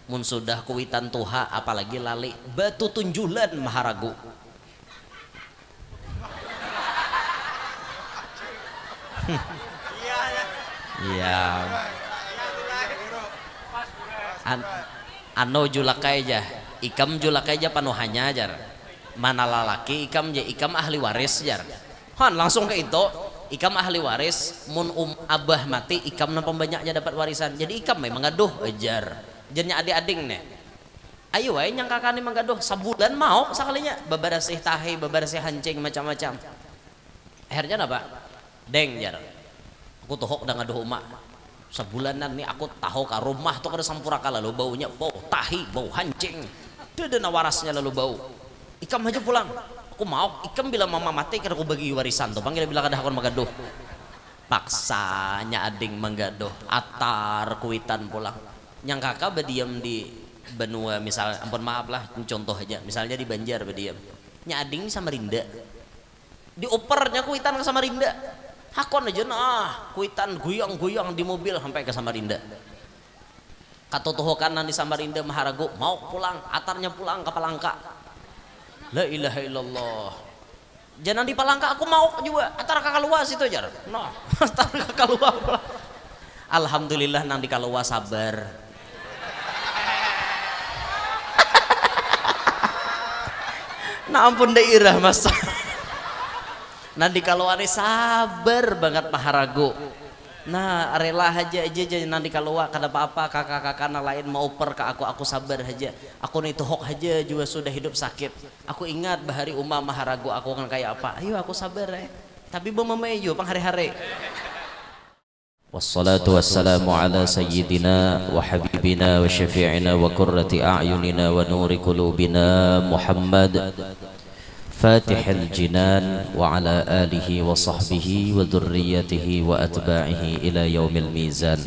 mun sudah kuitan tuha apalagi lali batu tunjulan maharagu. Iya. Anu julakai aja, ikam julakai aja panuhannya jar. Mana lalaki ikam je ikam ahli waris jar. Han langsung ke itu, ikam ahli waris, mun abah mati ikam na pembanyaknya dapat warisan. Jadi ikam memang gaduh ajar. Jennya adik-adik nih. Ayo wae nyangkakan memang gaduh sabulan mau sakalinya babarasih tahi, babarasih hancing macam-macam. Akhirnya apa? Deng jar. Aku tohok udah ngaduh emak. Sebulanan nih aku tahu ke rumah tuh kada sampuraka lalu baunya bau tahi, bau hancing. Dedena warasnya lalu bau. Ikam aja pulang. Aku mau ikam bila mama mati kada aku bagi warisan tuh. Panggil bila kada aku magaduh. Paksanya ading manggaduh. Atar kuitan pulang. Yang kakak berdiam di benua misal ampun maaf lah contoh aja misalnya di Banjar berdiam. Nya ading sama Rinda. Diopernya kuitan ke Samarinda. Hakon aja nah kuitan guyang-guyang di mobil sampai ke Samarinda. Katotohokan di Samarinda maharagu mau pulang atarnya pulang ke Palangka. La ilaha illallah. Jangan di Palangka aku mau juga atar kakak luas itu aja. Nah atar kakak luas. Alhamdulillah nang di Kalua sabar. Nah ampun daerah mas. Nanti kalau ada sabar banget maharago. Nah rela aja nanti kalau kada apa-apa kakak-kakak lain mau per ke aku sabar aja. Aku nih hok aja juga sudah hidup sakit. Aku ingat bahari umah maharago aku akan kayak apa. Ayo aku sabar Tapi memeju pang hari-hari. Wassalatu wassalamu ala sayyidina wa habibina wa syafi'ina wa qurrati a'yunina wa nuri qulubina Muhammad فاتح الجنان وعلى آله وصحبه وذريته وأتباعه إلى يوم الميزان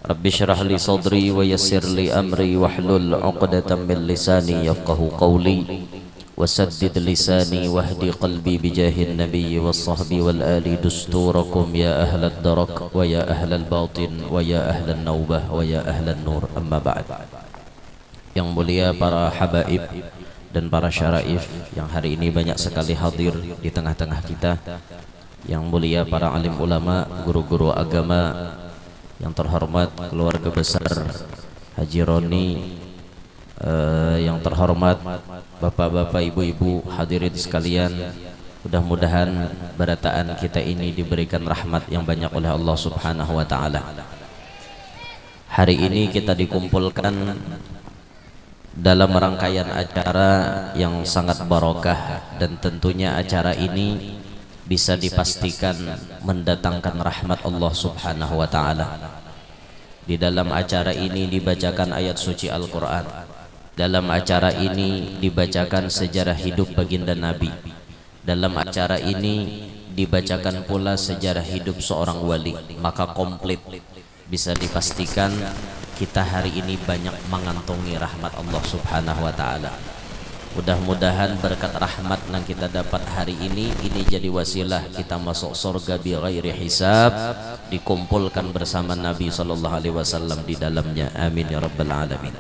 رب اشرح لي صدري ويسر لي أمري واحلل عقدة من لساني يفقه قولي وسدد لساني واهدي قلبي بجاه النبي والصحب والآل دستوركم يا أهل الدرك ويا أهل الباطن ويا أهل النوبة ويا أهل النور أما بعد. Yang mulia para habaib dan para syaraif yang hari ini banyak sekali hadir di tengah-tengah kita, yang mulia para alim ulama, guru-guru agama, yang terhormat keluarga besar Haji Roni, yang terhormat bapak-bapak, ibu-ibu, hadirin sekalian, mudah-mudahan berataan kita ini diberikan rahmat yang banyak oleh Allah Subhanahu wa taala. Hari ini kita dikumpulkan dalam rangkaian acara yang sangat barokah, dan tentunya acara ini bisa dipastikan mendatangkan rahmat Allah Subhanahu wa taala. Di dalam acara ini dibacakan ayat suci Al-Qur'an. Dalam acara ini dibacakan sejarah hidup baginda Nabi. Dalam acara ini dibacakan pula sejarah hidup seorang wali. Maka komplit bisa dipastikan kita hari ini banyak mengantongi rahmat Allah Subhanahu wa taala. Mudah-mudahan berkat rahmat yang kita dapat hari ini jadi wasilah kita masuk surga bi ghairi hisab, dikumpulkan bersama Nabi sallallahu alaihi wasallam di dalamnya. Amin ya rabbal alamin.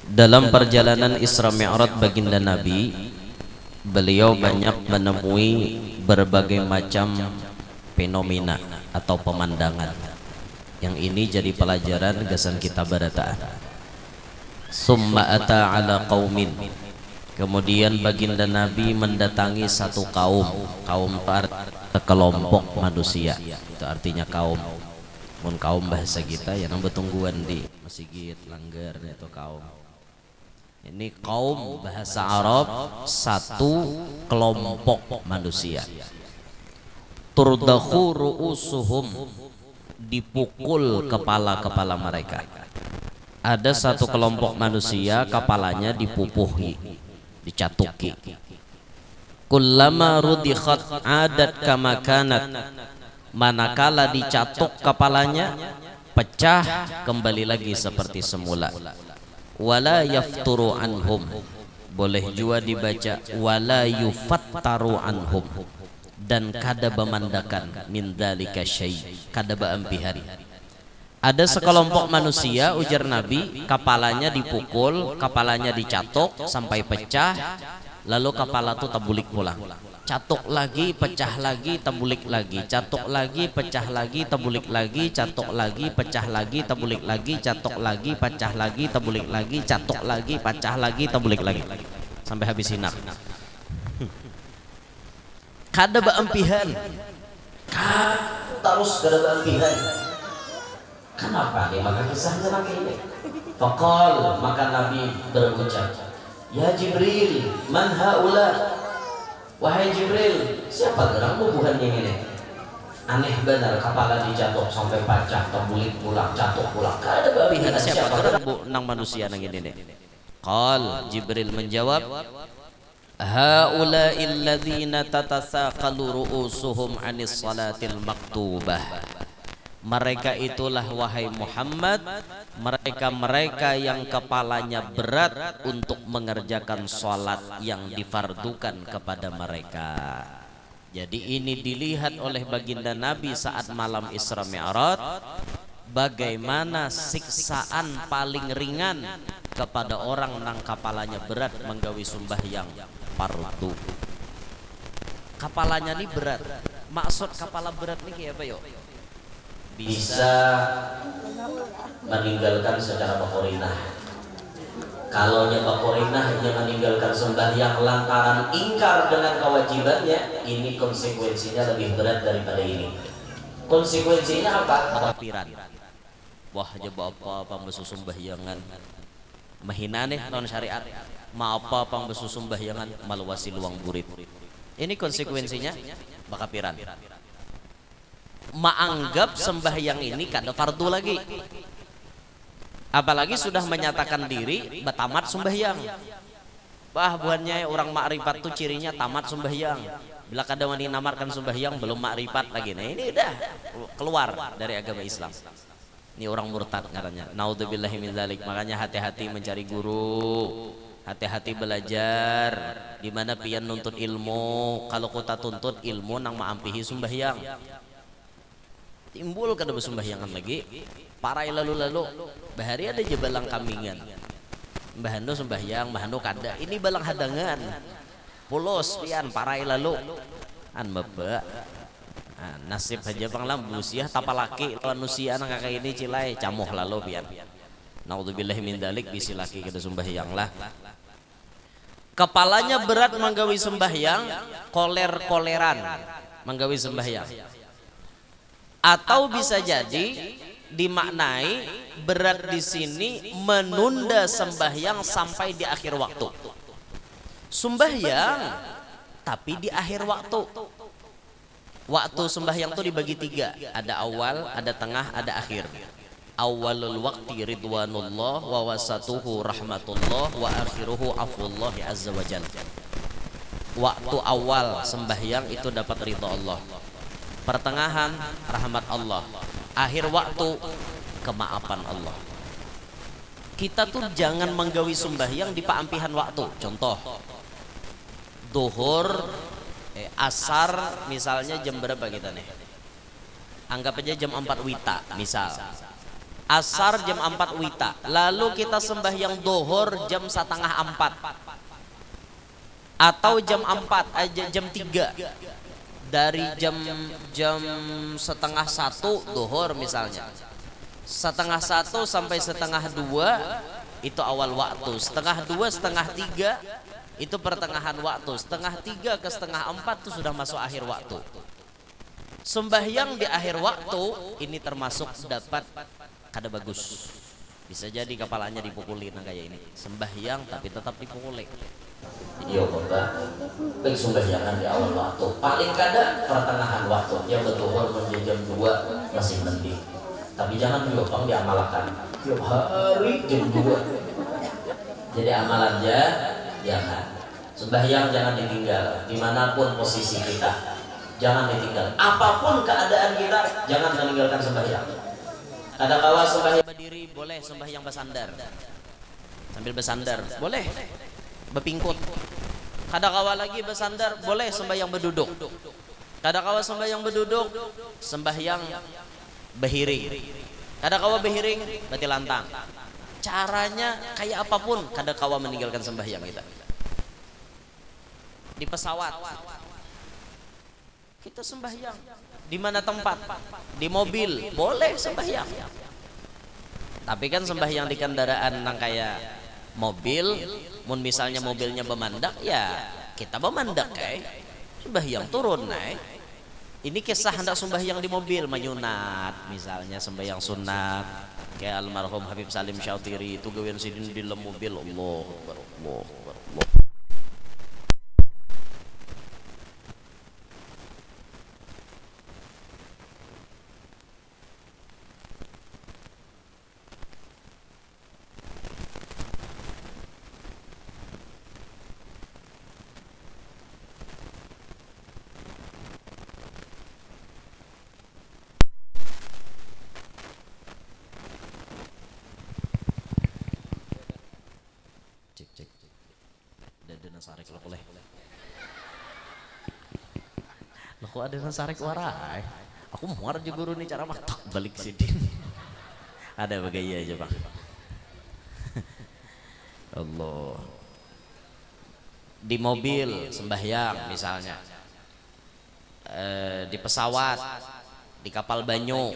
Dalam perjalanan Isra Mi'raj baginda Nabi, beliau banyak menemui berbagai macam fenomena atau pemandangan. Yang ini jadi pelajaran gasan kita berataan. Summa ata ala qaumin. Kemudian baginda Nabi mendatangi satu kaum. Kaum kelompok manusia. Itu artinya kaum. Mun kaum bahasa kita yang betungguan di masjid langgar itu kaum. Ini kaum bahasa Arab, satu kelompok manusia. Turdakhu ru'usuhum, dipukul kepala-kepala mereka. Ada satu kelompok manusia kepalanya dipupuhi, dicatuki. Kullama rudikhat adat kama kanat, manakala dicatuk kepalanya pecah kembali lagi seperti semula. Wala yafturu anhum, boleh juga dibaca wala yufattaru anhum, dan kada bemandakan min dzalika syai', kada baampihari. Ada sekelompok manusia, ujar Nabi, kapalanya dipukul, kapalanya dicatok sampai pecah, lalu kepala itu terbulik pulang. Catok lagi, pecah lagi, terbulik lagi, catok lagi, pecah lagi, terbulik lagi, catok lagi, pecah lagi, terbulik lagi, catok lagi, pecah lagi, terbulik lagi, catok lagi, pecah lagi, terbulik lagi, sampai habis hinak. Kada baempihan, terus kada baempihan. Kenapa dia maka kisahnya lagi ini? Faqal, maka Nabi berucap, ya Jibril, man haula? Wahai Jibril, siapa gerakmu bukan yang ini? Aneh benar, kepala dijatuh sampai pecah, terbulik pulang, jatuh pulang. Kada babihan siapa gerak nang manusia nang ini nih? Qal, Jibril menjawab, haula illadzina tatasaqalu ru'usuhum 'anis salatil maktubah. Mereka itulah wahai Muhammad, mereka yang kepalanya berat untuk mengerjakan sholat yang difardukan kepada mereka. Jadi ini dilihat oleh baginda Nabi saat malam Isra Mi'raj, bagaimana siksaan paling ringan kepada orang nang kepalanya berat menggawi sembahyang fardu. Kepalanya ini berat. Maksud kepala berat ini kayak apa yo? Bisa meninggalkan secara bakorinah. Kalau bakorinah yang meninggalkan sembahyang lantaran ingkar dengan kewajibannya, ini konsekuensinya lebih berat daripada ini. Konsekuensinya apa? Kafiran. Wah, jaba apa besu sembahyangan mahina nih non syariat. Ma apa besu sembahyangan maluasi luang burit. Ini konsekuensinya bakapiran. Menganggap sembahyang ini kada fardu lagi, apalagi sudah menyatakan diri betamat sembahyang. Bah buannya orang makrifat tuh cirinya tamat sembahyang. Bila kada wani namarkan sembahyang belum makrifat lagi. Nah ini udah keluar dari agama Islam. Ini orang murtad ngarannya. Naudzubillahi min dzalik. Makanya hati-hati mencari guru, hati-hati belajar. Di mana pian nuntut ilmu. Kalau kita tuntut ilmu nang maampihi sembahyang, timbul kada bersembahyangan lagi. Parai lalu-lalu bahari ada je balang kambingan, mbahano sembahyang, mbahano kada. Ini balang hadangan pulos pian parai lalu an bebe. Nasib aja panglambus ya tapalaki manusia nang kakak ini cilai camuh lalu pian. Naudzubillahi min dzalik, bisi laki kada sembahyang lah. Kepalanya berat menggawi sembahyang, koler-koleran menggawi sembahyang. Atau bisa jadi dimaknai berat di sini menunda sembahyang sampai di akhir waktu. Sembahyang tapi di akhir waktu. Waktu sembahyang itu dibagi tiga, ada awal, ada tengah, ada akhir. Awalul waqti ridwanullah wa wasatuhu rahmatullah wa akhiruhu afullahi azza wa jalla. Waktu awal sembahyang itu dapat ridha Allah, pertengahan rahmat Allah, akhir waktu kemaafan Allah. Kita tuh jangan menggawi sembahyang di paampihan waktu. Contoh duhur, asar misalnya jam berapa kita nih? Anggap aja jam 4 wita misal. Asar jam 4 wita, lalu kita sembahyang duhur jam 3:30 atau jam 4 jam 3. Dari jam 1:30 duhur misalnya, 1:30 sampai 1:30 itu awal waktu, 1:30 1:30 itu pertengahan waktu, 3:30 ke 3:30 itu sudah masuk akhir waktu. Sembahyang di akhir waktu ini termasuk dapat kada bagus. Bisa jadi kepalanya dipukulin kayak ini, sembahyang tapi tetap dipukulin. Iya Bapak, baik sembahyangan di awal waktu, paling kada pertengahan waktu, yang betul menjadi jam 2 masih mending. Tapi jangan juga diamalkan tiap hari jam 2. Jadi amalannya jangan. Sembahyang jangan ditinggal, dimanapun posisi kita, jangan ditinggal. Apapun keadaan kita, jangan meninggalkan sembahyang. Kadang-kala sembahyang berdiri boleh, sembahyang bersandar, sambil bersandar boleh, berpingkut. Kadang-kala lagi bersandar boleh, sembahyang berduduk. Kadang-kala sembahyang berduduk, sembahyang berhiring. Kada kawa behiring berarti lantang. Caranya kayak apapun kada kawa meninggalkan sembahyang kita. Di pesawat kita sembahyang. Di mana tempat? Di mobil boleh sembahyang. Tapi kan sembahyang di kendaraan nang kayak mobil, mun misalnya mobilnya bemandak ya kita bemandak sembahyang turun Ini kisah hendak sembahyang di mobil menyunat, misalnya sembahyang sunat kayak almarhum Habib Salim Syautiri itu gawean sidin di dalam mobil. Allah Allah. Sarek lo boleh. Lo kok ada sarek warai? Aku muar aja guru nih cara matak balik sini. Ada bagaya aja bang. Allah. Di mobil sembahyang misalnya, di pesawat, di kapal banyu.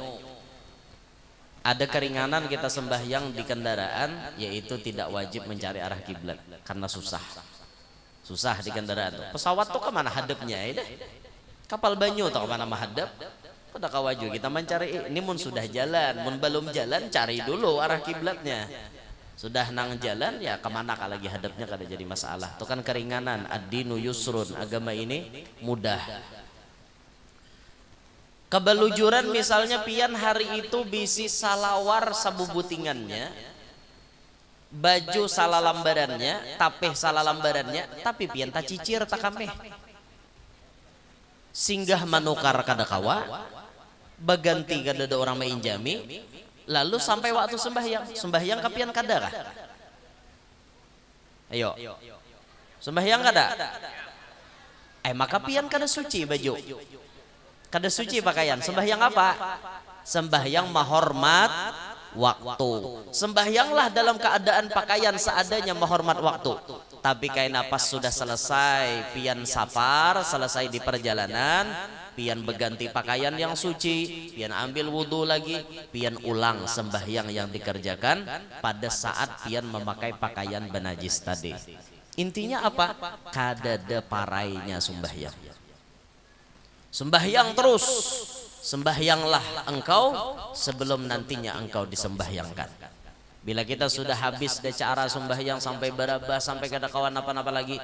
Ada keringanan kita sembahyang di kendaraan, yaitu tidak wajib mencari arah kiblat karena susah di kendaraan tuh. Pesawat tuh kemana hadapnya kapal banyu tuh kemana mahadap pada kawaju kita mencari ini mun sudah jalan, mun belum jalan cari dulu arah kiblatnya. Sudah nang jalan ya kemana kalau lagi hadapnya kada jadi masalah. Itu kan keringanan, ad-dinu yusrun, agama ini mudah. Kebelujuran misalnya pian hari itu bisi salawar sabubutingannya, baju salah lambarannya, tapeh salah lambarannya, tapi pian tak cicir tak kameh. Singgah manukar kada kawa, baganti kada ada orang mainjami, lalu sampai waktu sembahyang kapian kada kah? Ayo, sembahyang kada? Maka pian kada suci baju, kada suci pakaian. Sembahyang apa? Sembahyang mahormat waktu. Sembahyanglah dalam keadaan pakaian seadanya menghormat waktu. Tapi kain napas sudah selesai, pian safar, selesai di perjalanan, pian berganti pakaian yang suci, pian ambil wudhu lagi, pian ulang sembahyang yang dikerjakan pada saat pian memakai pakaian benajis tadi. Intinya apa? Kadada parainya sembahyang. Sembahyang terus. Sembahyanglah engkau sebelum nantinya engkau disembahyangkan. Bila kita sudah habis dari cara sembahyang sampai berabah, sampai kada kawan apa-apa lagi,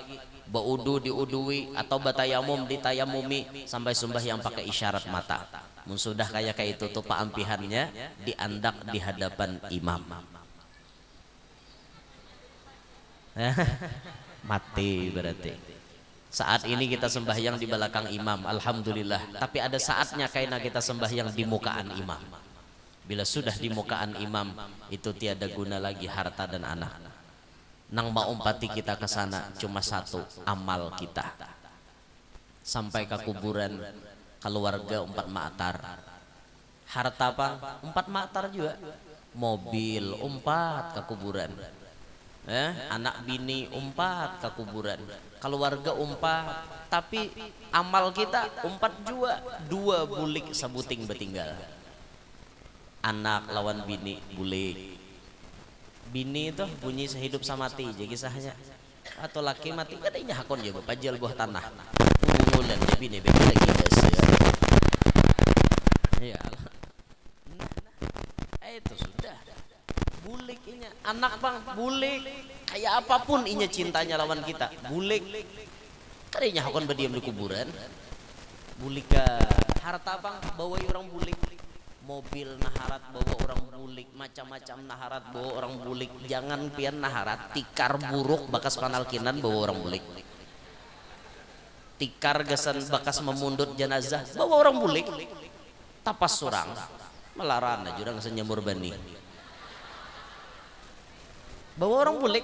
baudu diudui atau batayamum ditayamumi, sampai sembahyang pakai isyarat mata. Mun sudah kayak itu tuh paampihannya diandak di hadapan imam. Mati berarti. Saat ini kita sembahyang di belakang imam, alhamdulillah. Tapi ada saatnya kaina kita sembahyang di mukaan imam. Bila sudah di mukaan imam, itu tiada guna lagi harta dan anak. Nang maumpati kita ke sana cuma satu, amal kita. Sampai ke kuburan keluarga 4 ma'atar. Harta apa? 4 ma'atar juga. Mobil 4 ke kuburan. Anak bini 4 ke kuburan. Keluarga 4, tapi amal kita 4 juga. 2 bulik sabuting betinggal. Anak lawan bini bulik. Bini itu bunyi sehidup samati jadi kisahnya. Atau laki mati katanya hakon ya bapak jual buah tanah. Bulan bini bini lagi dasar. Ya Allah. Itu sudah. Bulik inya anak bang bulik kayak apapun inya cintanya lawan kita bulik kadinya hakon berdiam di kuburan bulik harta bang bawa orang bulik mobil naharat bawa orang bulik macam-macam naharat bawa orang bulik jangan pian naharat tikar buruk bakas panalkinan bawa orang bulik tikar gesan bakas memundut jenazah bawa orang bulik tapas surang melarana jurang senyamur bani bawa orang bulik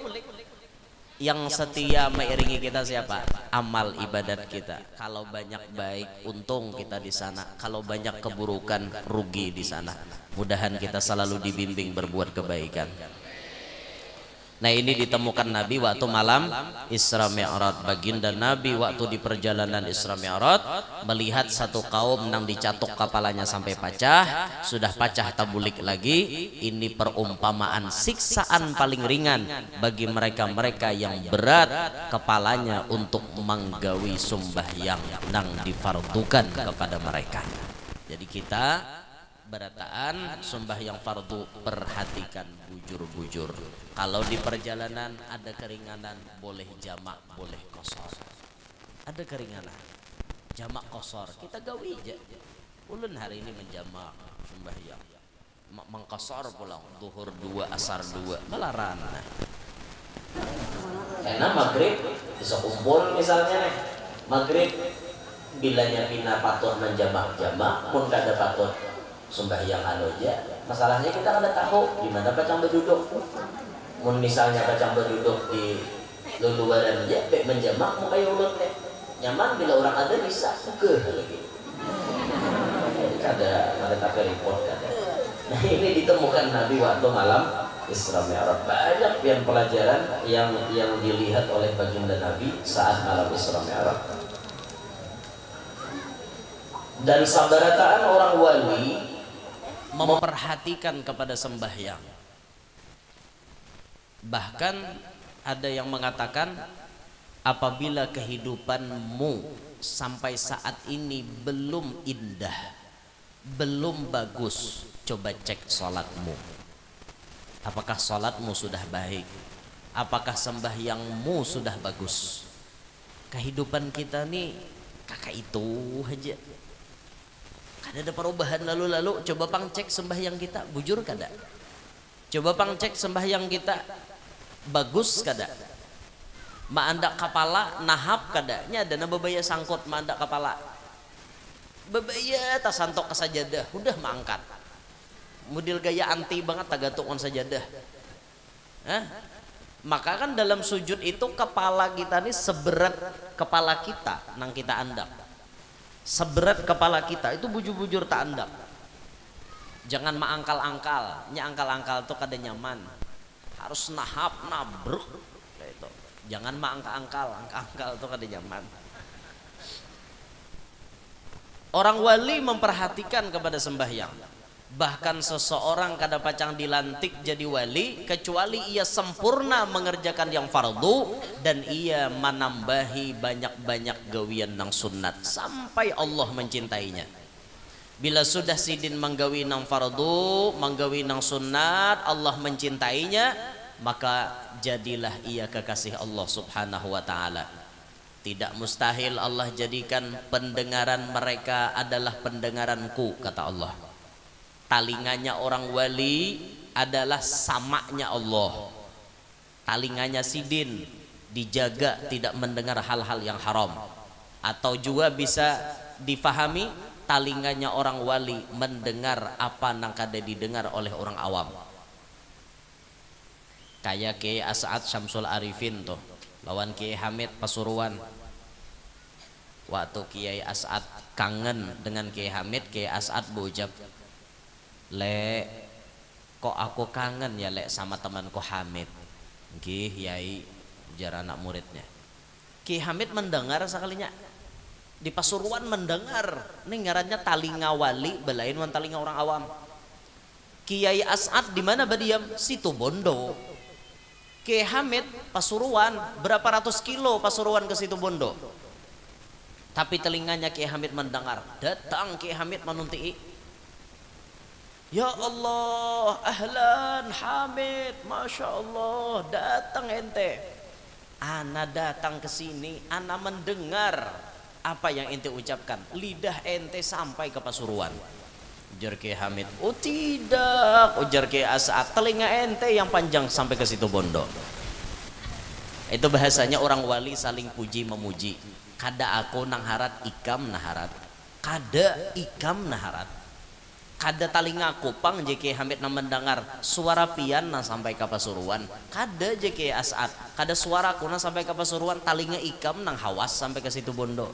Yang setia mengiringi kita siapa? Amal ibadat kita. Kalau banyak baik, untung kita di sana. Kalau banyak keburukan, rugi di sana. Mudahan kita selalu dibimbing berbuat kebaikan. Nah, ini ditemukan Nabi waktu malam Isra Mi'raj. Baginda Nabi waktu di perjalanan Isra Mi'raj melihat satu kaum nang dicatuk kepalanya sampai pecah, sudah pecah tabulik lagi. Ini perumpamaan siksaan paling ringan bagi mereka-mereka yang berat kepalanya untuk menggawi sembahyang nang difardukan kepada mereka. Jadi kita berataan sembahyang fardu, perhatikan bujur-bujur. Kalau di perjalanan ada keringanan, boleh jamak, boleh kosor. Ada keringanan, jamak kosor, kita gawi aja. Ulun hari ini menjamak sembahyang, mengkosor pulang, zuhur 2, asar 2, melarang. Karena maghrib bisa kumpul misalnya nih, maghrib bilanya pina patut menjamak-jamak pun kada patut sembahyang aja. Masalahnya kita kada tahu di mana pacang berduduk. Mun misalnya pacang berduduk di luluaran aja, baik menjamak mau kayak ulut teh. Nyaman bila orang ada bisa ke lagi. Jadi kada tak repot kada. Nah, ini ditemukan Nabi waktu malam Isra Mi'raj. Banyak yang pelajaran yang dilihat oleh baginda Nabi saat malam Isra Mi'raj. Dan sabarataan orang wali memperhatikan kepada sembahyang. Bahkan ada yang mengatakan apabila kehidupanmu sampai saat ini belum indah, belum bagus, coba cek sholatmu. Apakah sholatmu sudah baik? Apakah sembahyangmu sudah bagus? Kehidupan kita nih kakak itu aja. Kada ada perubahan lalu-lalu. Coba pang cek sembahyang kita bujur kada? Coba pang cek sembahyang kita bagus kada? Maandak kepala nahap kada? Nya ada na bebaya sangkut maandak kepala. Bebaya tas santok ke sajadah, udah mangkat. Model gaya anti banget tagatukon sajadah. Maka kan dalam sujud itu kepala kita nih seberat kepala kita nang kita andap. Seberat kepala kita itu bujur-bujur tak andap. Jangan maangkal-angkal. Nya angkal-angkal tuh kada nyaman. Harus nahap, nabruk itu. Jangan maangkal-angkal, angkal tuh kada nyaman. Orang wali memperhatikan kepada sembahyang. Bahkan seseorang kada pacang dilantik jadi wali kecuali ia sempurna mengerjakan yang fardu dan ia menambahi banyak-banyak gawian nang sunnat sampai Allah mencintainya. Bila sudah sidin menggawi nang fardu, menggawi nang sunnat, Allah mencintainya, maka jadilah ia kekasih Allah Subhanahu wa taala. Tidak mustahil Allah jadikan pendengaran mereka adalah pendengaranku, kata Allah. Talinganya orang wali adalah samaknya Allah. Talinganya sidin dijaga tidak mendengar hal-hal yang haram. Atau juga bisa difahami talinganya orang wali mendengar apa nang kada didengar oleh orang awam. Kayak Kiai As'ad Syamsul Arifin tuh lawan Kiai Hamid Pasuruan. Waktu Kiai As'ad kangen dengan Kiai Hamid, Kiai As'ad berucap, "Le, kok aku kangen ya le sama temanku Hamid." Nggih, Yai, ujar anak muridnya. Kiai Hamid mendengar sekalinya di Pasuruan mendengar. Ini ngarannya talinga wali, belain wan talinga orang awam. Kiai As'ad di mana badiam? Situ Bondo. Kiai Hamid Pasuruan, berapa ratus kilo Pasuruan ke Situ Bondo. Tapi telinganya Kiai Hamid mendengar. Datang Kiai Hamid menunti, "Ya Allah, ahlan Hamid, Masya Allah, datang ente. Ana datang ke sini, ana mendengar apa yang ente ucapkan. Lidah ente sampai ke Pasuruan." Ujar Kiai Hamid, "Oh tidak," ujar Kiai As'ad, "telinga ente yang panjang sampai ke Situ Bondo." Itu bahasanya orang wali saling puji memuji. Kada aku nang harat ikam naharat, kada ikam naharat. kada talinga kupang jeke hambit na mendengar suara pian na sampai ke Pasuruan, kada jeke asat kada suara kuna sampai ke Pasuruan, talinga ikam nang hawas sampai ke situ Bondo.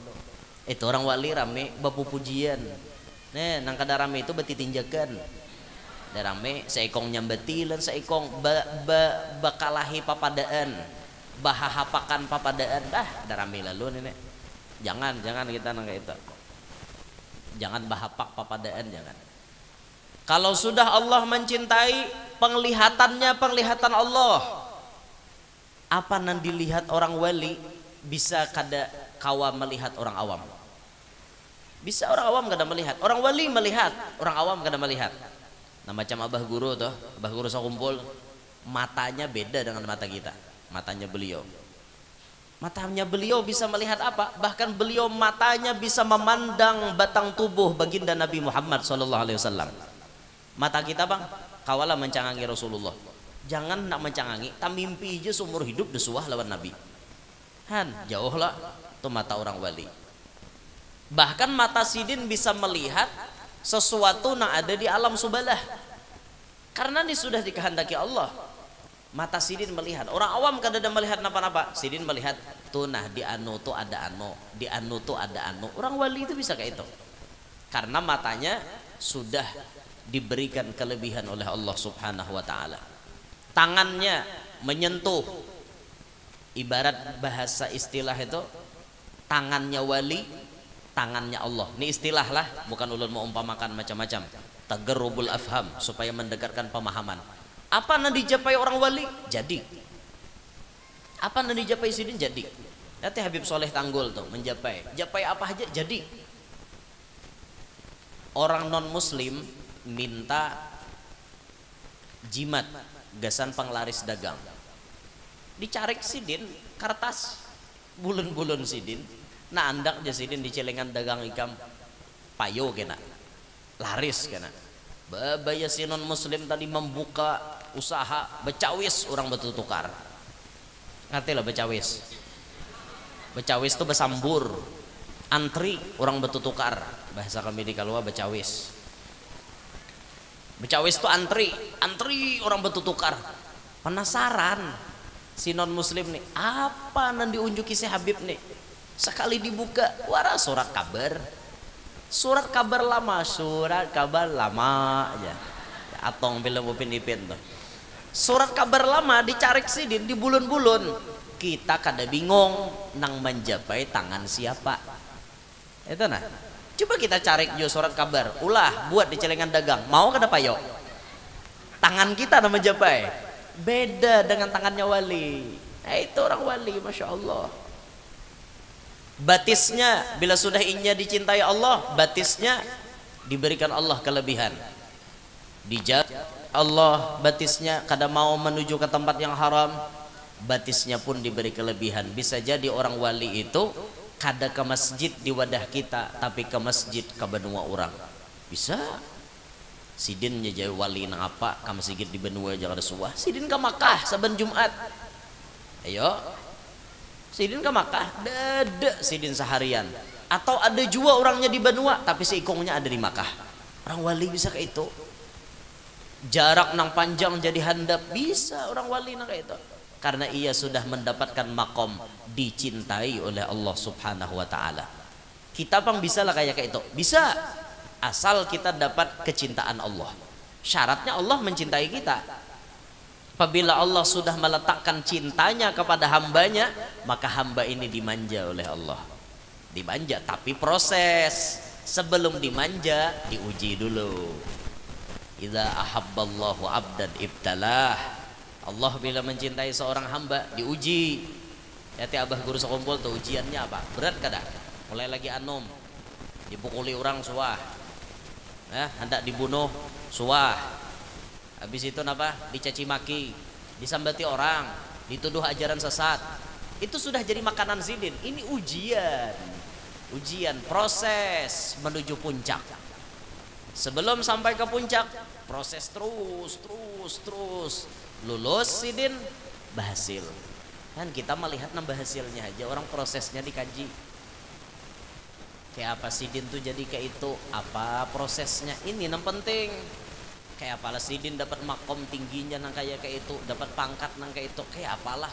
Itu orang wali rame bapupujian nang kada rame itu beti tinjakan rame seikong nyambetilan seikong bakalahi papadaan bahahapakan papadaan ada rame lalu nenek. Jangan kita nang kayak itu, jangan bahapak papadaan, jangan. Kalau sudah Allah mencintai, penglihatannya penglihatan Allah. Apa yang dilihat orang wali bisa kada kawa melihat orang awam. Bisa orang awam kada melihat, orang wali melihat, orang awam kada melihat. Nah macam abah guru tuh, abah guru sakumpul, matanya beda dengan mata kita. Matanya beliau bisa melihat apa? Bahkan beliau matanya bisa memandang batang tubuh baginda Nabi Muhammad SAW. Mata kita bang, kawalah mencangangi Rasulullah. Jangan nak mencangangi, tak mimpi aja seumur hidup desuah lawan Nabi. Jauh lah tuh mata orang wali. Bahkan mata sidin bisa melihat sesuatu yang ada di alam subalah. Karena ini sudah dikehendaki Allah. Mata sidin melihat. Orang awam kada ada melihat napa-napa. Sidin melihat tuh nah di anu tuh ada anu, di anu tuh ada anu. Orang wali itu bisa kayak itu. Karena matanya sudah diberikan kelebihan oleh Allah Subhanahu wa taala. Tangannya menyentuh, ibarat bahasa istilah itu tangannya wali, tangannya Allah. Ini istilah lah, bukan ulun mau umpamakan macam-macam. Tagarrubul afham, supaya mendekatkan pemahaman. Apa yang dijapai orang wali? Jadi. Apa yang dijapai sidin? Jadi. Nanti Habib Soleh Tanggul tuh menjapai. Japai apa aja? Jadi. Orang non muslim minta jimat gasan penglaris dagang, dicarik sidin kertas bulun-bulun sidin nah andak aja sidin di celengan dagang ikam payo kena laris kena babaya si non muslim tadi membuka usaha becawis orang betul tukar, ngerti lah becawis itu besambur antri orang betul tukar, bahasa kami di Kalua becawis itu antri orang betul tukar. Penasaran si non muslim nih, apa yang diunjuki si Habib nih? Sekali dibuka, wara surat kabar lama aja. Atong bila upin ipin tuh. Surat kabar lama dicarik sidin di bulun-bulun. Kita kada bingung nang menjapai tangan siapa. Itu nah. Coba kita cari jo surat kabar, ulah buat di celengan dagang, mau kada payo? Tangan kita nama japai, beda dengan tangannya wali. Itu orang wali, masya Allah. Batisnya bila sudah inya dicintai Allah, batisnya diberikan Allah kelebihan. Dijak Allah batisnya kada mau menuju ke tempat yang haram, batisnya pun diberi kelebihan. Bisa jadi orang wali itu kada ke masjid di wadah kita, tapi ke masjid ke benua orang. Bisa. Sidin jadi wali nang apa ke masjid di benua jangan ada suah. Sidin ke Makkah saben Jumat. Ayo. Sidin ke Makkah, dada sidin seharian. Atau ada juga orangnya di benua, tapi seikongnya ada di Makkah. Orang wali bisa kayak itu. Jarak nang panjang jadi handap, bisa orang wali nang kayak itu. Karena ia sudah mendapatkan makom dicintai oleh Allah Subhanahu wa taala. Kita pang bisa lah kayak itu. Bisa. Asal kita dapat kecintaan Allah. Syaratnya Allah mencintai kita. Apabila Allah sudah meletakkan cintanya kepada hambanya, maka hamba ini dimanja oleh Allah. Dimanja, tapi proses. Sebelum dimanja, diuji dulu. Idza ahabballahu abdan ibtalah. Allah bila mencintai seorang hamba diuji. Yati abah guru sekumpul tuh ujiannya apa? Berat kada? Mulai lagi anom, dipukuli orang suah, hendak dibunuh suah. Habis itu apa? Dicaci maki, disambati orang, dituduh ajaran sesat. Itu sudah jadi makanan sidin. Ini ujian proses menuju puncak. Sebelum sampai ke puncak, proses terus. Lulus sidin berhasil. Kan kita melihat nambah hasilnya aja, orang prosesnya dikaji. kayak apa sidin tuh jadi kayak itu, apa prosesnya, ini yang penting. Kayak apalah sidin dapat makom tingginya nang kayak itu, dapat pangkat nang kayak itu, kayak apalah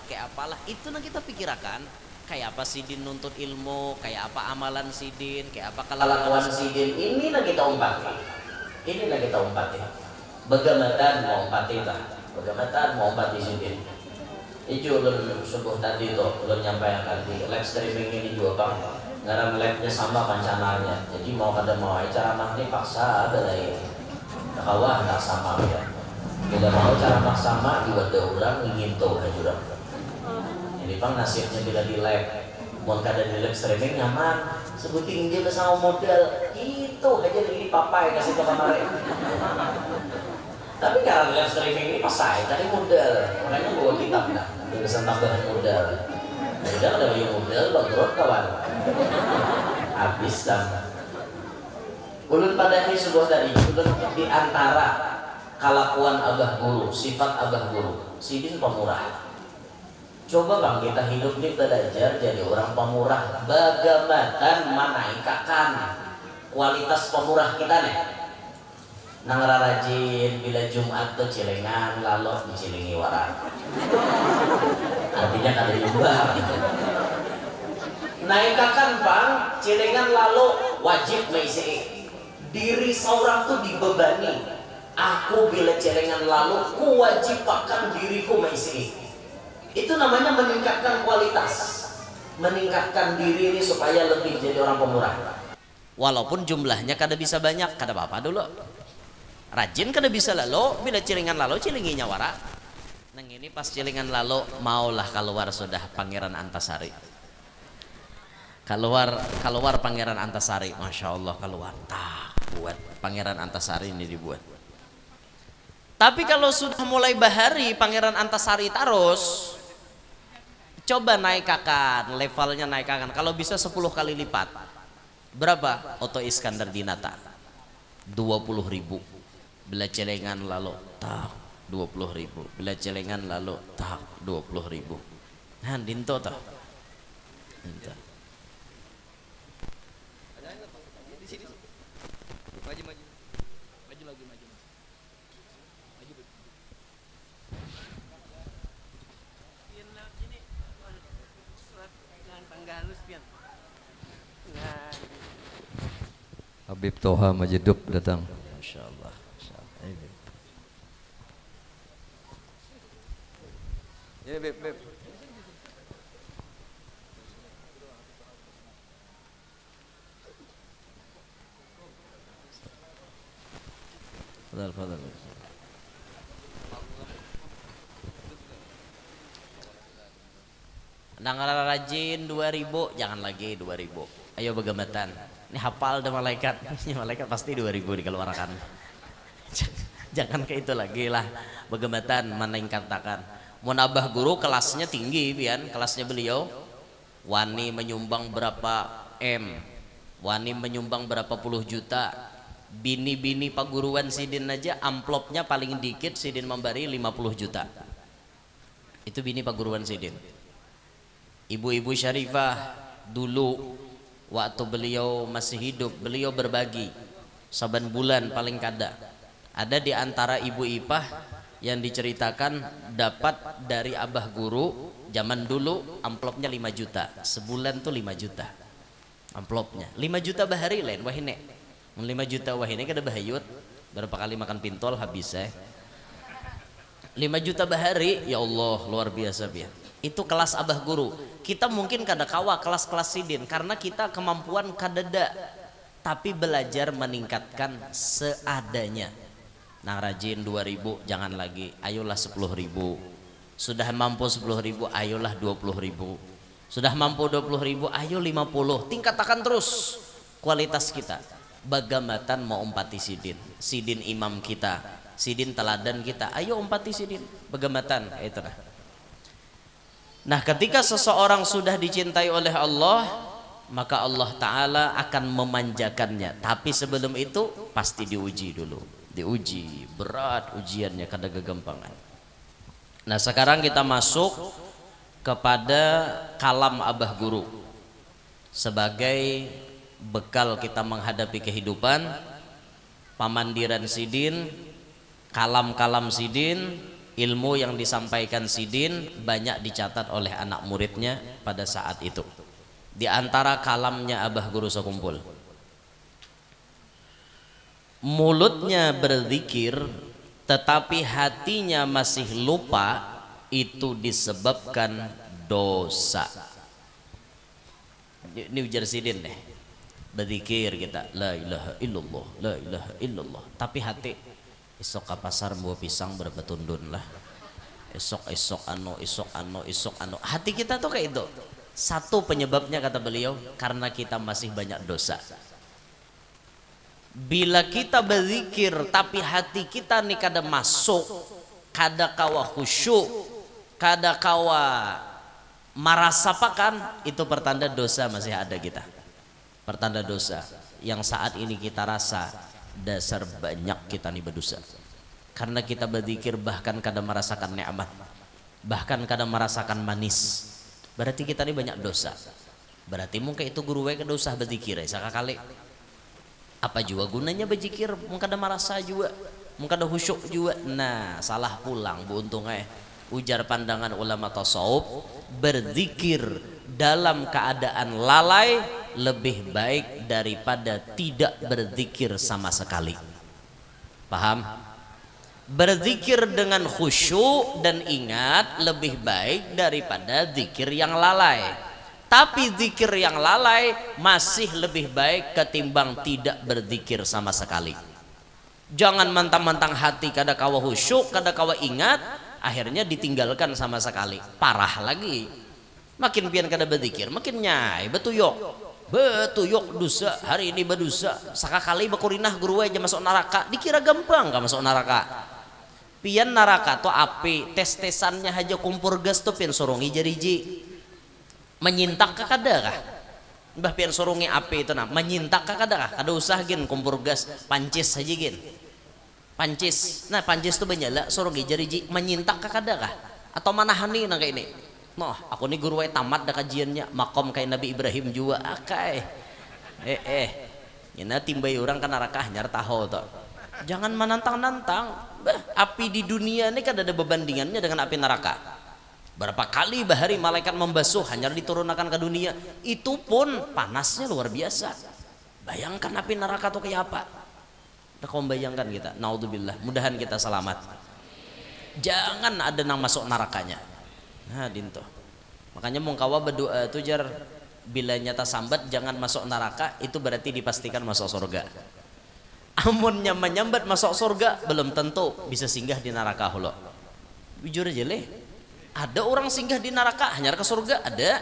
itu nang kita pikirkan. Kayak apa sidin nuntut ilmu, kayak apa amalan sidin, kayak apa kelakuan sidin, ini nang kita umpati. Ini nang kita umpati. Bagaimana mau umpati lah, bagaimana mau umpati sidin. Itu ulun subuh tadi tuh ulun nyampaikan di live streaming ini juga bang, ngaram live-nya sama pancananya. Jadi mau kada mau cara mah paksa ada ini. Kawah tak sama ya. Bila mau cara maksama juga ada orang ingin tahu aja orang. Jadi bang nasibnya bila di live, mau kada di live streaming nyaman. Sebutin dia bersama model itu aja di papai kasih ke kemarin. Tapi karena live streaming ini pas saya tadi model, makanya bawa kitab dah. Dia pesan tambahan model. Model ada yang model bangkrut kawan. Habis dah. Ulun pada ini sebuah tadi, ulun di antara kelakuan abah guru, sifat abah guru, sidin pemurah. Coba bang kita hidup ini belajar jadi orang pemurah, bagaimana menaikkan kualitas pemurah kita nih. Nang rajin bila Jumat tuh cilengan lalu dicilingi warak. Artinya kada diubah. Naikkan bang, cilengan lalu wajib mengisi. Diri seorang tuh dibebani. Aku bila celengan lalu kuwajibkan diriku mengisi. Itu namanya meningkatkan kualitas, meningkatkan diri ini supaya lebih jadi orang pemurah. Walaupun jumlahnya kada bisa banyak, kada apa-apa dulu. Rajin kada bisa lalu, bila celengan lalu celinginya wara. Nang ini pas celengan lalu maulah keluar sudah Pangeran Antasari. Keluar Pangeran Antasari, masya Allah keluar. Buat Pangeran Antasari ini dibuat. Tapi kalau sudah mulai bahari Pangeran Antasari terus, coba naikkan levelnya, naikkan kalau bisa 10 kali lipat. Berapa? Oto Iskandar Dinata 20.000. Bila celengan lalu tak 20.000. Bila celengan lalu tak 20.000. Nah dinto toh. Dinto. Habib Toha Majidub datang. Masya Allah. Ini Beb. Fadal. Nang rajin 2.000, jangan lagi 2.000. Ayo begamatan. Ini hafal ada malaikat. Ini malaikat pasti 2.000 dikeluarkan. Jangan kayak itu lagi lah. Begamatan meningkatkan. Munabah guru kelasnya tinggi, pian. Kelasnya beliau wani menyumbang berapa M, wani menyumbang berapa puluh juta. Bini-bini paguruan sidin aja amplopnya paling dikit sidin memberi 50 juta. Itu bini paguruan sidin. Ibu-ibu syarifah dulu waktu beliau masih hidup, beliau berbagi saban bulan paling kada. Ada di antara ibu ipah yang diceritakan dapat dari abah guru zaman dulu amplopnya 5 juta. Sebulan tuh 5 juta amplopnya. 5 juta bahari lain wahine. 5 juta wahine kada bahayut. Berapa kali makan pintol habis 5 juta bahari, ya Allah luar biasa biar. Itu kelas abah guru. Kita mungkin kada kawa kelas-kelas sidin karena kita kemampuan kadada, tapi belajar meningkatkan seadanya. Nah rajin 2.000 jangan lagi, ayolah 10.000. Sudah mampu 10.000, ayolah 20.000. Sudah mampu 20.000, ayo 50. Tingkatkan terus kualitas kita. Bagamatan mau umpati sidin, sidin imam kita, sidin teladan kita, ayo umpati sidin. Bagamatan itu lah. Nah ketika seseorang sudah dicintai oleh Allah, maka Allah Ta'ala akan memanjakannya. Tapi sebelum itu pasti diuji dulu. Diuji, berat ujiannya, kada kegampangan. Nah sekarang kita masuk kepada kalam abah guru sebagai bekal kita menghadapi kehidupan, pamandiran sidin, kalam-kalam sidin, ilmu yang disampaikan sidin banyak dicatat oleh anak muridnya pada saat itu. Di antara kalamnya Abah Guru sekumpul, mulutnya berzikir tetapi hatinya masih lupa, itu disebabkan dosa. Ini ujar sidin deh, berzikir kita la ilaha illallah, la ilaha illallah, tapi hati esok ke pasar bawa pisang berapa tundun lah, esok anu, hati kita tuh kayak itu. Satu penyebabnya kata beliau karena kita masih banyak dosa. Bila kita berzikir tapi hati kita nih kada masuk, kada kawa khusyuk, kada kawa marasapakan, itu pertanda dosa masih ada kita. Pertanda dosa yang saat ini kita rasa dasar banyak kita nih berdosa. Karena kita berzikir bahkan kada merasakan nikmat, bahkan kada merasakan manis. Berarti kita nih banyak dosa. Berarti mungkin itu guru we kada usah berzikir sekali. Apa juga gunanya berzikir mungkin kada merasa juga, mungkin kada khusyuk juga. Nah, salah pulang bu untungnya. Ujar pandangan ulama tasawuf, berzikir dalam keadaan lalai lebih baik daripada tidak berzikir sama sekali. Paham? Berzikir dengan khusyuk dan ingat lebih baik daripada zikir yang lalai. Tapi zikir yang lalai masih lebih baik ketimbang tidak berzikir sama sekali. Jangan mentang-mentang hati kada kawa khusyuk, kada kawa ingat, akhirnya ditinggalkan sama sekali. Parah lagi. Makin pian kada berzikir, makin nyai betuyok dosa. Hari ini berdosa, sakakali bakurinah guru aja masuk neraka, dikira gampang gak masuk neraka. Pian neraka tuh api, tes-tesannya aja kumpur gas tuh pian sorongi jariji. Menyintak kada kah? Mbah pian sorungi api itu nah, menyintak kada kah? Kada usah gin kumpur gas, pancis aja gin. Pancis. Nah, pancis tuh banyala sorungi jariji, menyintak kada kah? Atau manahani nang kayak ini. Noh, aku nih guru tamat dah kajiannya, makom kayak Nabi Ibrahim juga akai. Ini timbay orang kan neraka nyar tahu tuh. Jangan menantang-nantang. Api di dunia ini kan ada berbandingannya dengan api neraka. Berapa kali bahari malaikat membasuh hanya diturunkan ke dunia, itu pun panasnya luar biasa. Bayangkan api neraka tuh kayak apa? Nah, kau bayangkan kita, naudzubillah, mudahan kita selamat. Jangan ada nang masuk nerakanya. Nah, dinto. Makanya mungkawa berdoa tuh jar bila nyata sambat jangan masuk neraka, itu berarti dipastikan masuk surga. Amunnya menyambat masuk surga belum tentu bisa singgah di neraka holo. Jujur aja leh. Ada orang singgah di neraka hanya ke surga, ada.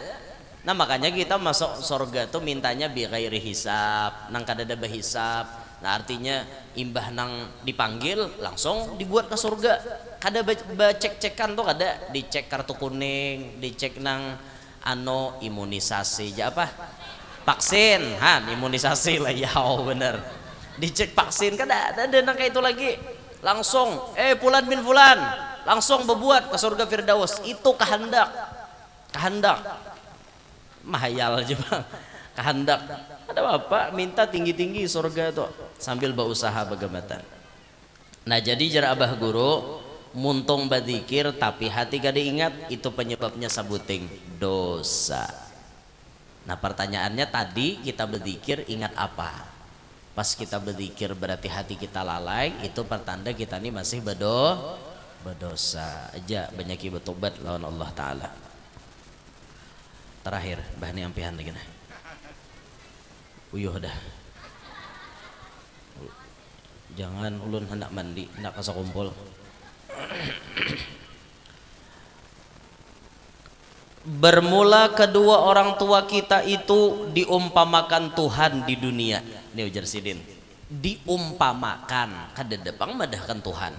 Nah, makanya kita masuk surga tuh mintanya bi ghairi hisab, nang kada ada hisab. Nah, artinya imbah nang dipanggil langsung dibuat ke surga. Kada cek-cekan tuh kada, dicek kartu kuning, dicek nang imunisasi aja apa? Vaksin, imunisasi lah ya bener. Dicek vaksin kada ada nang kayak itu lagi. Langsung Fulan bin Fulan langsung berbuat ke surga Firdaus. Itu kehendak mahayal aja bang, kehendak. Ada bapak minta tinggi-tinggi surga tuh sambil berusaha bagaimana. Nah, jadi jar Abah Guru muntung berzikir tapi hati kada ingat, itu penyebabnya sabuting dosa. Nah, pertanyaannya tadi kita berzikir ingat apa? Pas kita berzikir berarti hati kita lalai, itu pertanda kita ini masih berdosa aja, banyak bertobat lawan Allah Ta'ala. Terakhir bahani ampihan lagi nah. Uyuh dah, jangan ulun hendak mandi, hendak kasih kumpul. Bermula kedua orang tua kita itu diumpamakan Tuhan di dunia. Ini ujar sidin, diumpamakan, kada depang madahkan Tuhan,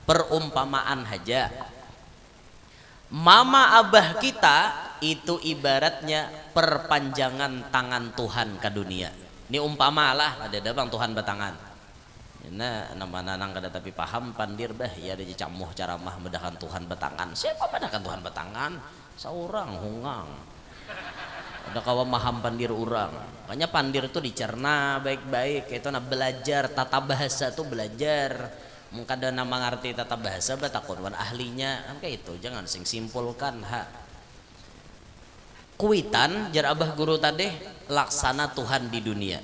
perumpamaan aja. Mama abah kita itu ibaratnya perpanjangan tangan Tuhan ke dunia. Ini umpamalah, ada depang Tuhan batangan. Nah, nama nanang kada tapi paham pandir bah ya ada camuh caramah medahkan Tuhan batangan. Siapa medahkan Tuhan batangan? Seorang hungang. ada kawan maham pandir orang, makanya pandir tuh dicerna baik-baik, itu nah belajar tata bahasa tuh belajar, mungkin ada nama ngerti tata bahasa batakun wan ahlinya kan kayak itu, jangan sing simpulkan ha. Kuitan jar abah guru tadi laksana Tuhan di dunia.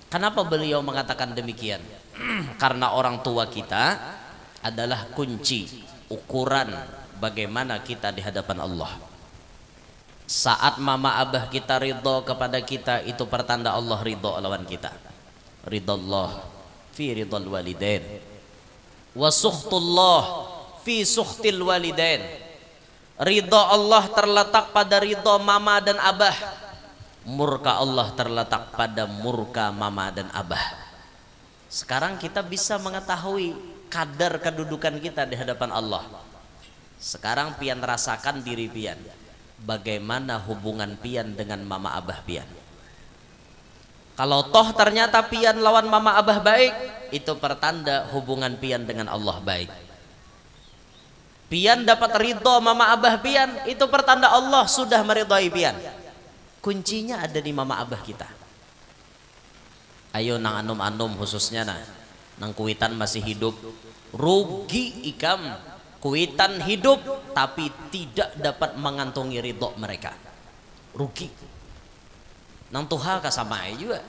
Kenapa beliau mengatakan demikian? Karena orang tua kita adalah kunci ukuran bagaimana kita di hadapan Allah. Saat mama abah kita ridho kepada kita, itu pertanda Allah ridho lawan kita. Ridallah fi ridal walidain wa sukhtullah fi sukhtil walidain. Ridho Allah terletak pada ridho mama dan abah, murka Allah terletak pada murka mama dan abah. Sekarang kita bisa mengetahui kadar kedudukan kita di hadapan Allah. Sekarang pian rasakan diri pian, bagaimana hubungan pian dengan mama abah pian. Kalau toh ternyata pian lawan mama abah baik, itu pertanda hubungan pian dengan Allah baik. Pian dapat ridho mama abah pian, itu pertanda Allah sudah meridhai pian. Kuncinya ada di mama abah kita. Ayo nang anum-anum khususnya nang kuitan masih hidup, rugi ikam kuitan hidup tapi tidak dapat mengantongi ridho mereka, rugi. Nang tuha kasama juga,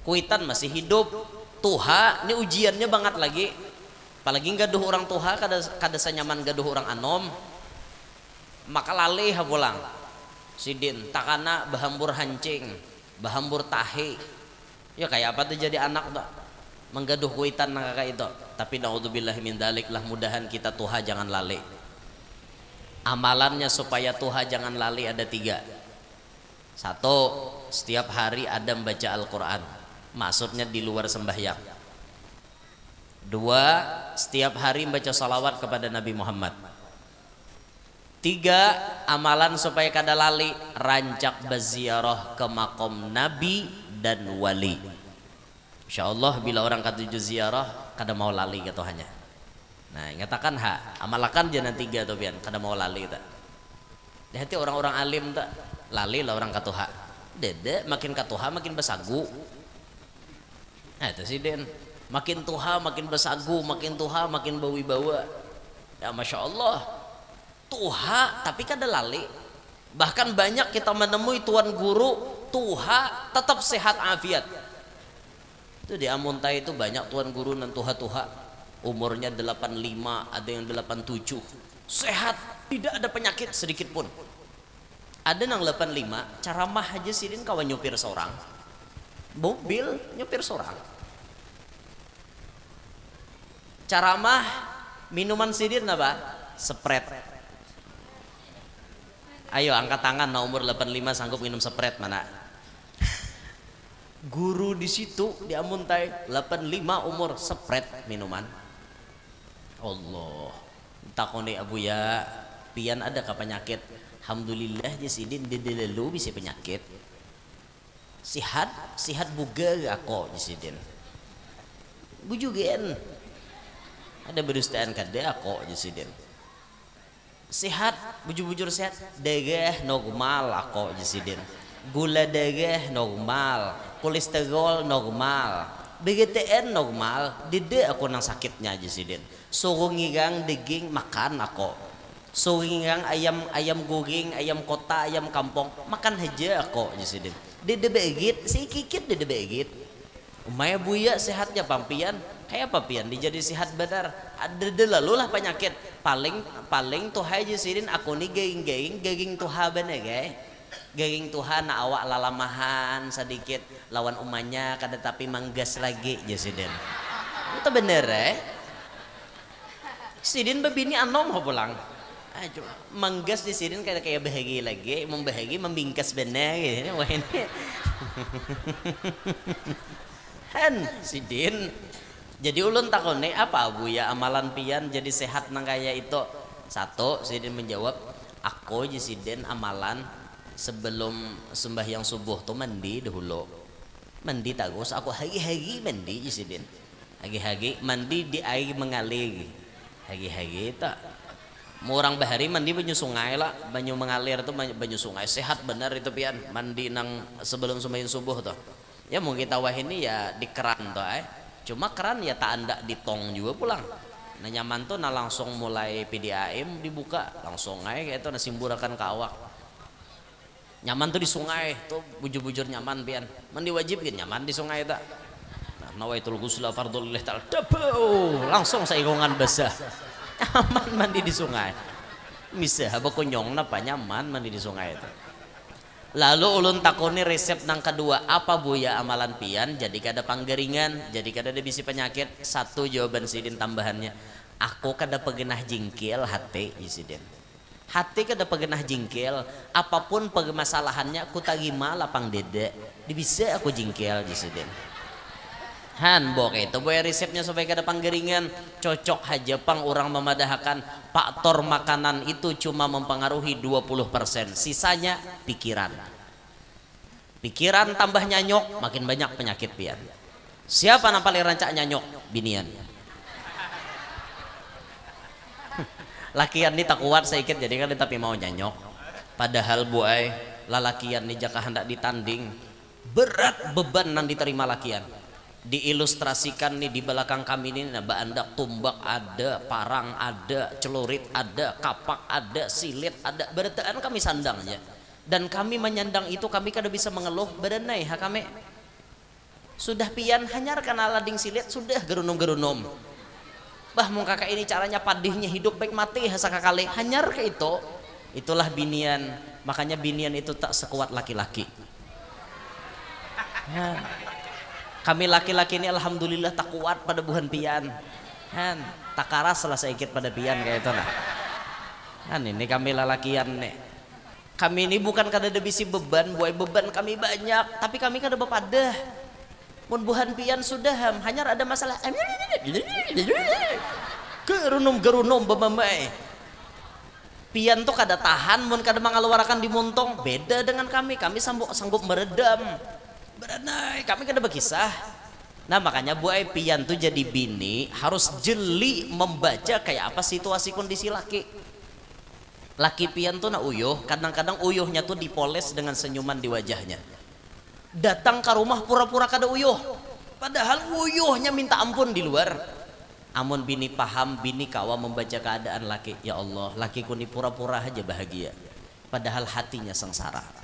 kuitan masih hidup, tuha ini ujiannya banget lagi. Apalagi gaduh orang tuha kada sanyaman gaduh orang anom, maka lalih pulang sidin takana bahambur hancing, bahambur tahe. Ya kayak apa tuh jadi anak tuh menggaduh kuitan nang kakak itu. Tapi naudzubillah min dalik lah, mudahan kita tuha jangan lali. Amalannya supaya tuha jangan lali ada 3. 1, setiap hari ada membaca Al-Quran, maksudnya di luar sembahyang. 2, setiap hari membaca salawat kepada Nabi Muhammad. 3, amalan supaya kada lali, rancak berziarah ke makom Nabi dan wali. Insyaallah bila orang katuju ziarah kada mau lali gitu hanya. Nah, ingatakan amalakan jangan 3 tuh pian, kada mau lali tak. Hati orang-orang alim tak lali lah orang katuha. Dede makin katuha makin besagu. Nah, itu sih Den. Makin tuha makin besagu, makin tuha makin bawi-bawa. Ya Masya Allah, tuha tapi kada lali. Bahkan banyak kita menemui tuan guru tuha tetap sehat afiat. Itu di Amuntai itu banyak tuan guru dan tuha-tuha umurnya 85, ada yang 87, sehat, tidak ada penyakit sedikit pun. Ada yang 85 cara mah aja sidin kawan nyupir seorang mobil, nyupir seorang. Cara mah minuman sidin apa? Sprite. Ayo angkat tangan, nah umur 85 sanggup minum Sprite mana? Guru di situ di Amuntai 85 umur Sprite minuman. Allah. Takoni Abu ya, pian ada ka penyakit? Alhamdulillah je sidin dedelu bisa penyakit. Sihat buga ako je sidin. Bujugen. Ada berustaan kada ako je sidin. Sehat, bujur-bujur sehat, dagah normal ako je sidin. Gula dagah normal, kolesterol normal, BGTN normal, dede ako nang sakitnya aja sidin. Suruh ngigang daging makan ako. Suruh ngigang ayam goreng, ayam kota, ayam kampung, makan aja ako aja sidin. Dede begit, si kikit dede begit. Umaya buya sehatnya pampian, kayak apa pian dijadi sehat benar. Ada lalu lah penyakit. Paling tuh aja sidin aku nih gaging tuha bener gay. Gaging Tuhan na awak lalamahan sedikit lawan umanya kada tapi manggas lagi je sidin. Itu bener sidin babini anom ho pulang. Ayo manggas di sidin kayak bahagi lagi, membahagi membingkas bener gitu. Wah ini. Han sidin. Jadi ulun takone apa Abu ya amalan pian jadi sehat nang kaya itu? 1, sidin menjawab, aku je sidin amalan sebelum sembahyang subuh tuh mandi dahulu. Mandi tagus aku hagi-hagi mandi isidin. Hagi-hagi mandi di air mengalir. Hagi-hagi tak. Murang bahari mandi banyu sungai lah, banyu mengalir tuh banyu sungai sehat benar itu pian mandi nang sebelum sembahyang subuh tuh. Ya mau kita wah ini ya di keran tuh cuma keran ya tak anda di tong juga pulang. Nah nyaman tuh nah langsung mulai PDAM dibuka langsung aja kayak itu nah simburakan ke awak. Nyaman tuh di sungai tuh bujur-bujur nyaman pian mandi wajib kan nyaman di sungai tak. Nah nawaitul ghusla fardhu lillahi ta'ala langsung saigongan basah. Nyaman mandi di sungai bisa apa kunyong napa nyaman mandi di sungai itu. Lalu ulun takoni resep nang kedua apa bu ya amalan pian jadi kada panggeringan jadi kada ada bisi penyakit. Satu jawaban sidin tambahannya aku kada pegenah jingkil hati sidin hati kada pegenah jingkil apapun permasalahannya aku tagima lapang dede bisa aku jingkil sidin. Han bok itu boy resepnya supaya kada panggeringan cocok aja pang orang memadahkan faktor makanan itu cuma mempengaruhi 20% sisanya pikiran tambah nyanyok makin banyak penyakit pian. Siapa yang paling rancak nyanyok binian lakian ini tak kuat sedikit jadi kan tapi mau nyanyok padahal buai lalakian nih jaka hendak ditanding berat beban nang diterima lakian. Diilustrasikan nih di belakang kami ini nah baandak tumbak ada parang ada celurit ada kapak ada silit ada berataan kami sandangnya dan kami menyandang itu kami kada bisa mengeluh badanai ha kami sudah pian hanyar karena lading silit sudah gerunom bah mau kakak ini caranya padihnya hidup baik mati hasaka kali hanyar ke itu itulah binian makanya binian itu tak sekuat laki-laki ya. Kami laki-laki ini alhamdulillah tak kuat pada buhan pian kan tak karas selesai ikut pada pian kayak itu nah kan ini kami lalakian nih kami ini bukan kada ada bisi beban buai beban kami banyak tapi kami kada bepadah mun buhan pian sudah hanya ada masalah gerunum bemamai pian tuh kada tahan mun kada mengeluarkan di muntong beda dengan kami sanggup meredam beranai kami kada berkisah. Nah makanya buai pian tuh jadi bini harus jeli membaca kayak apa situasi kondisi laki pian tuh nak uyuh kadang-kadang uyuhnya tuh dipoles dengan senyuman di wajahnya datang ke rumah pura-pura kada uyuh padahal uyuhnya minta ampun di luar. Amun bini paham bini kawa membaca keadaan laki ya Allah lakiku ini pura-pura aja bahagia padahal hatinya sengsara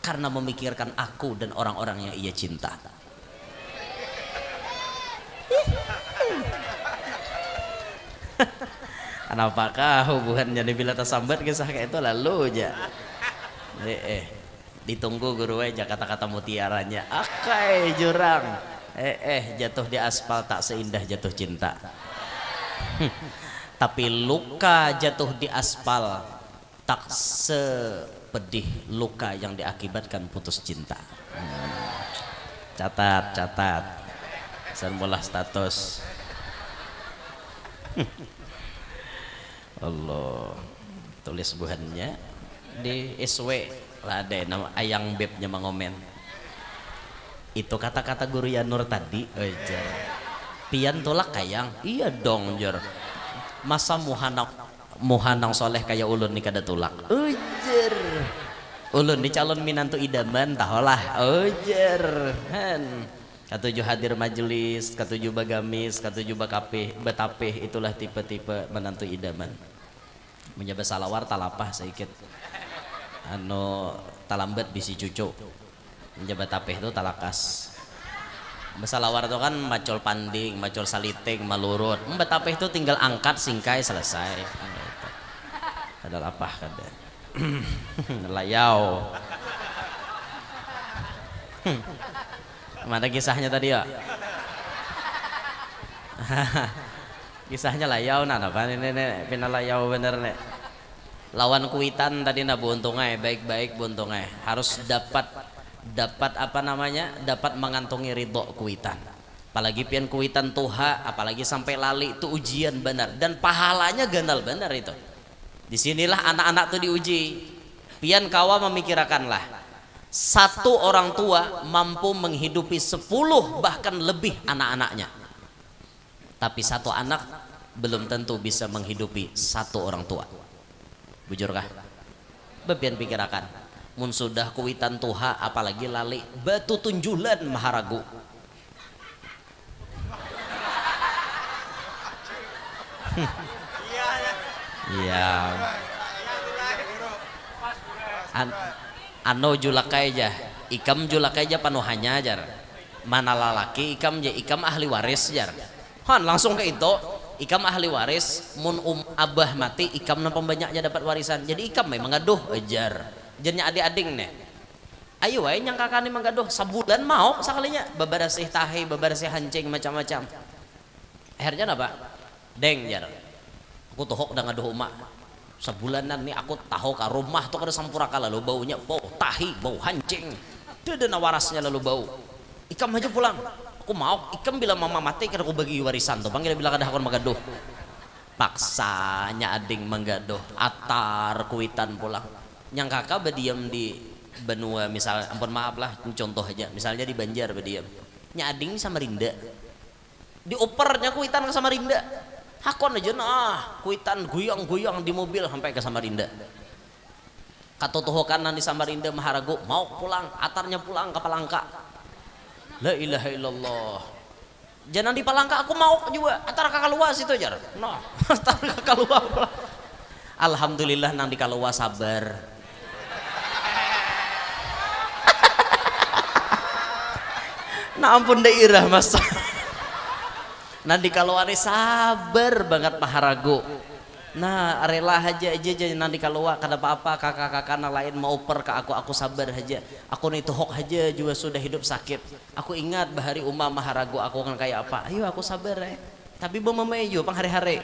karena memikirkan aku dan orang-orang yang ia cinta. Kenapakah hubungannya bila tersambat kisah kayak itu lalu aja ditunggu guru aja kata-kata mutiaranya akai jurang jatuh di aspal tak seindah jatuh cinta tapi luka jatuh di aspal tak pedih luka yang diakibatkan putus cinta. Catat san bola status Allah tulis buhannya di SW lah ada nama ayang bebnya mengomen itu kata-kata guru Yanur tadi jar pian tolak kayang iya dong jar masa muhanang soleh kayak ulun nih kada tulak ujar ulun nih calon minantu idaman taholah ujar katujuh hadir majelis katujuh bagamis katujuh betapih itulah tipe-tipe menantu idaman menjabat salawar talapah sedikit anu talambat bisi cucu menjabat tapih itu talakas besalawar itu kan macul panding macul saliting malurut betapih itu tinggal angkat singkai selesai adalah apa kada layau mana kisahnya tadi ya kisahnya layau nah apa ini pinalayau bener nih lawan kuitan tadi nah buntungai baik-baik buntungai harus dapat apa namanya dapat mengantongi ridho kuitan apalagi pian kuitan tuha apalagi sampai lali itu ujian benar dan pahalanya gandal benar itu. Disinilah anak-anak tuh diuji. Pian kawa memikirkanlah satu orang tua mampu menghidupi 10 bahkan lebih anak-anaknya. Tapi satu anak belum tentu bisa menghidupi satu orang tua. Bujurkah? Bebian pikirakan mun sudah kuitan tuha apalagi lali batu tunjulan maharagu. Iya. Anu julakai aja, ikam julakai aja panuhannya jar. Mana lalaki ikam je ikam ahli waris jar. Han langsung ke itu, ikam ahli waris mun abah mati ikam na pembanyaknya dapat warisan. Jadi ikam memang gaduh ajar. Jennya adik-adik nih. Ayo wae nyang kakak nih manggaduh sabulan mau sakalinya babarasih tahe, babarasih hancing macam-macam. Akhirnya apa? Deng jar. Aku tohok udah ngaduh emak sebulanan nih aku tahu ke rumah tuh kada sampuraka lalu baunya bau tahi bau hancing dena warasnya lalu bau ikam aja pulang aku mau ikam bila mama mati kada aku bagi warisan tuh panggil bilang kada hakon magaduh paksanya ading manggaduh atar kuitan pulang nyang kakak berdiam di benua misal ampun maaf lah contoh aja misalnya di Banjar berdiam nya ading sama Samarinda diopernya kuitan ke Samarinda hakon aja nah kuitan guyang-guyang di mobil sampai ke Samarinda katotohokanan di Samarinda maharagu mau pulang atarnya pulang ke Palangka la ilaha illallah jangan di Palangka aku mau juga atar ke Kaluas itu aja no atar ke Kaluas alhamdulillah nang di Kaluas sabar nah ampun daerah mas nanti kalau ada sabar banget maharago nah rela aja nanti kalau kada apa-apa kakak-kakak lain mau per ke aku sabar aja aku nih tohok aja juga sudah hidup sakit aku ingat bahari maharago aku kan kayak apa ayo aku sabar tapi bom memeju pang hari-hari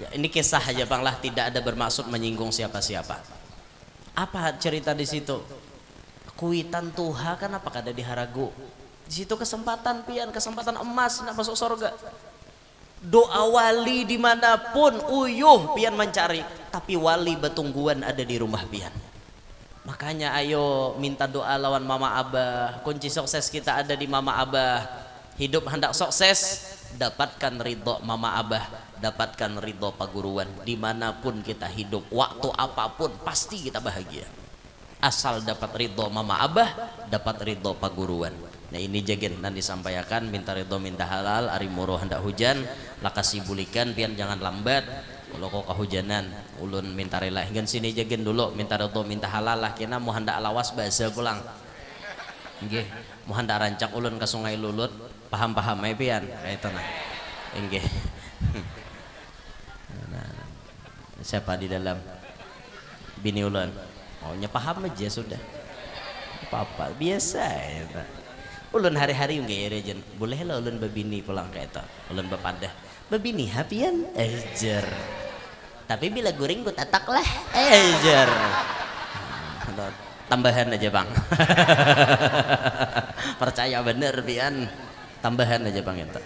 ya, ini kisah aja bang lah tidak ada bermaksud menyinggung siapa-siapa apa cerita di situ kuitan tuha kan apa kada diharago di situ kesempatan pian kesempatan emas nak masuk surga doa wali dimanapun uyuh pian mencari tapi wali betungguan ada di rumah pian makanya ayo minta doa lawan mama abah kunci sukses kita ada di mama abah hidup hendak sukses dapatkan ridho mama abah dapatkan ridho paguruan dimanapun kita hidup waktu apapun pasti kita bahagia asal dapat ridho mama abah dapat ridho paguruan. Nah ini jagen dan disampaikan minta ridho minta halal ari muro hendak hujan lakasi bulikan pian jangan lambat kalau kok kehujanan ulun minta rela hingga sini jagen dulu minta ridho minta halal lah kena mau hendak lawas bahasa pulang nggih mau hendak rancak ulun ke Sungai Lulut paham-paham pian kayak itu nah nggih siapa di dalam bini ulun oh nya paham aja sudah apa-apa biasa ya ulun hari-hari nggak ya rejen boleh lah ulun babini pulang kayak itu ulun bapadah babini hapian ejer tapi bila guring gue tatak lah ejer tambahan aja bang percaya bener pian tambahan aja bang itu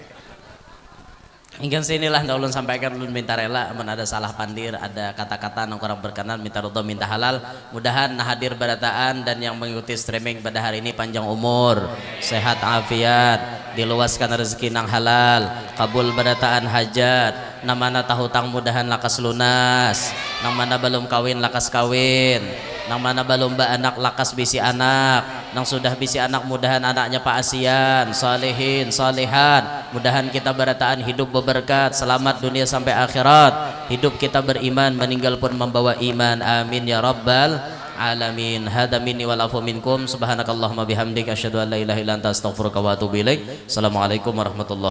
hingga sinilah ulun sampaikan ulun minta rela aman ada salah pandir ada kata-kata yang kurang berkenan minta ridho minta halal mudahan hadir barataan dan yang mengikuti streaming pada hari ini panjang umur sehat afiat diluaskan rezeki nang halal kabul barataan hajat namana tahu tang mudahan lakas lunas nang mana belum kawin lakas kawin nang mana belum anak lakas bisi anak nang sudah bisi anak mudahan anaknya Pak Asian salihin salihan mudahan kita barataan hidup berberkat selamat dunia sampai akhirat hidup kita beriman meninggal pun membawa iman amin ya rabbal alamin hada minni wal afu minkum subhanakallahumma bihamdika asyhadu an la ilaha illa anta astaghfiruka wa atubu ilaik assalamualaikum warahmatullahi